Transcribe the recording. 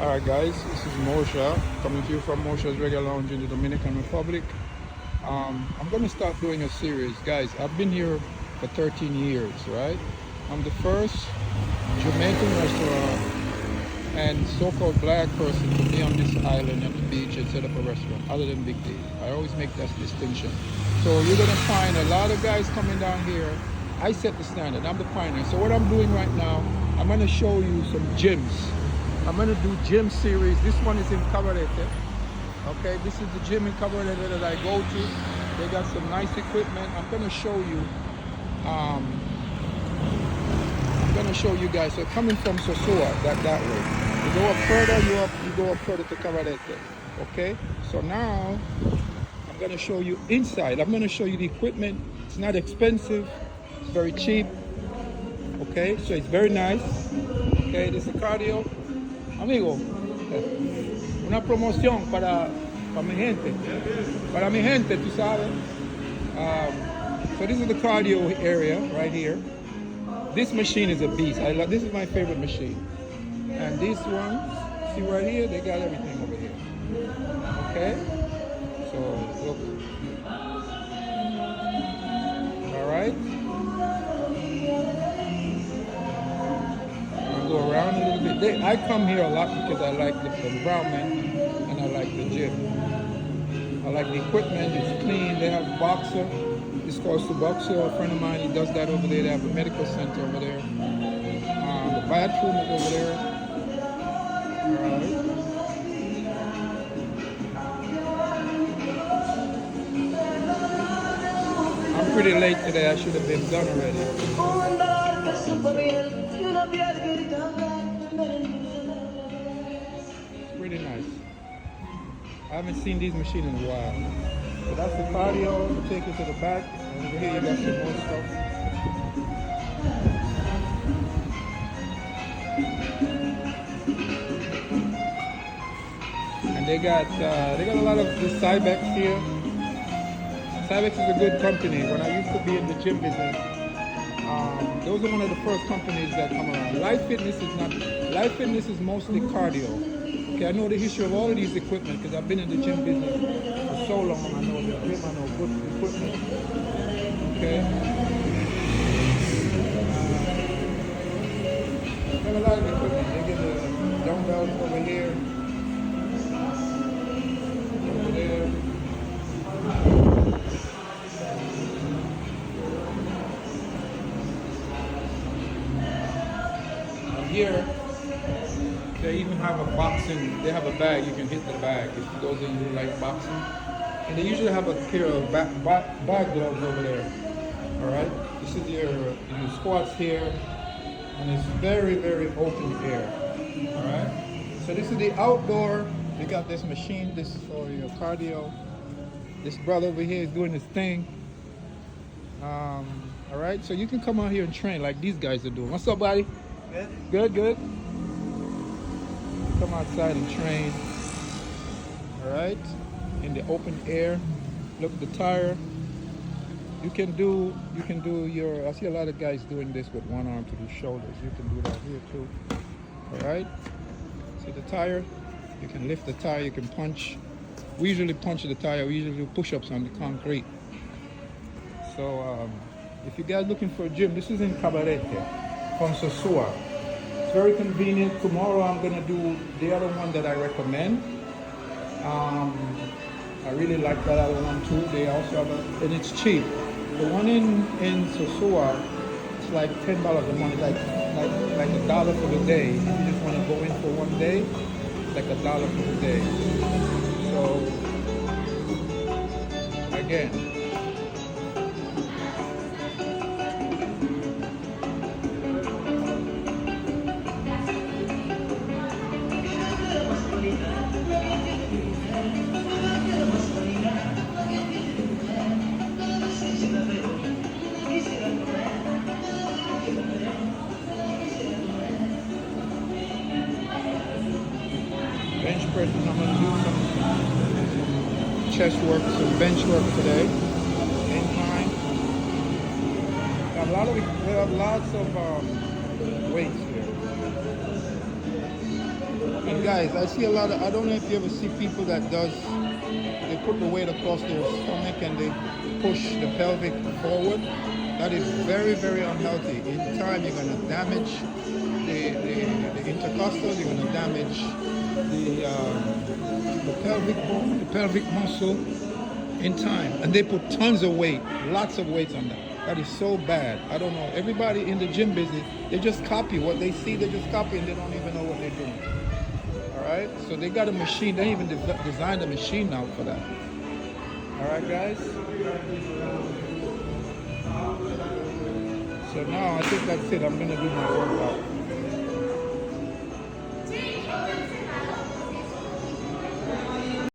Alright guys, this is Mosha, coming to you from Mosha's Reggae Lounge in the Dominican Republic. I'm going to start doing a series. Guys, I've been here for 13 years, right? I'm the first Jamaican restaurant and so-called black person to be on this island at the beach and set up a restaurant, other than Big D. I always make that distinction. So you're going to find a lot of guys coming down here. I set the standard, I'm the pioneer. So what I'm doing right now, I'm going to show you some gyms. I'm going to do gym series. This one is in Cabarete. Okay, this is the gym in Cabarete that I go to. They got some nice equipment. I'm going to show you. I'm going to show you guys. So coming from Sosua, that way. You go up further, you go up further to Cabarete. Okay, so now I'm going to show you inside. I'm going to show you the equipment. It's not expensive. It's very cheap. Okay, so it's very nice. Okay, this is cardio. Amigo, una promoción para mi gente, tú sabes. So this is the cardio area right here. This machine is a beast. This is my favorite machine. And this one, see right here, they got everything over here. Okay, so look. All right. Go around a little bit. I come here a lot because I like the environment and I like the gym. I like the equipment, it's clean. They have boxer. This goes to boxer. A friend of mine, he does that over there. They have a medical center over there. The bathroom is over there. All right. I'm pretty late today. I should have been done already. Pretty nice. I haven't seen these machines in a while. So that's the cardio. You take it to the back. And over here you got some more stuff. And they got a lot of the Cybex here. Cybex is a good company. When I used to be in the gym business, those are one of the first companies that come around. Life Fitness is mostly cardio. Okay, I know the history of all of these equipment because I've been in the gym business for so long. I know the gym, I know good equipment. Okay. Got a lot of equipment. They get the dumbbells over here. Over there. Here, they even have a boxing, they have a bag, you can hit the bag if it goes in, you like boxing. And they usually have a pair of bag gloves over there. Alright, this is your squats here, and it's very, very open air. Alright, so this is the outdoor. You got this machine, this is for your cardio. This brother over here is doing his thing. Alright, so you can come out here and train like these guys are doing. What's up, buddy? Good, good. Come outside and train. All right, in the open air. Look at the tire. You can do your. I see a lot of guys doing this with one arm to do shoulders. You can do that here too. All right. See the tire? You can lift the tire. You can punch. We usually punch the tire. We usually do push-ups on the concrete. So if you guys looking for a gym, this is in Cabarete. From Sosua. It's very convenient. Tomorrow I'm going to do the other one that I recommend. I really like that other one too. They also have and it's cheap. The one in Sosua, it's like $10 a month, like $1 for the day. If you just want to go in for one day, it's like $1 for the day. So again, bench press, I'm going to do some chest work, some bench work today. Incline. We have lots of weights here. And guys, I see a lot of, I don't know if you ever see people that does, they put the weight across their stomach and they push the pelvic forward. That is very, very unhealthy. In time, you're going to damage the intercostal, you're going to damage the pelvic bone, the pelvic muscle in time. And they put tons of weight, lots of weights on that. That is so bad. I don't know. Everybody in the gym business, they just copy what they see. They just copy and they don't even know what they're doing. All right. So they got a machine. They even designed a machine now for that. All right, guys. So now I think that's it. I'm gonna do my workout.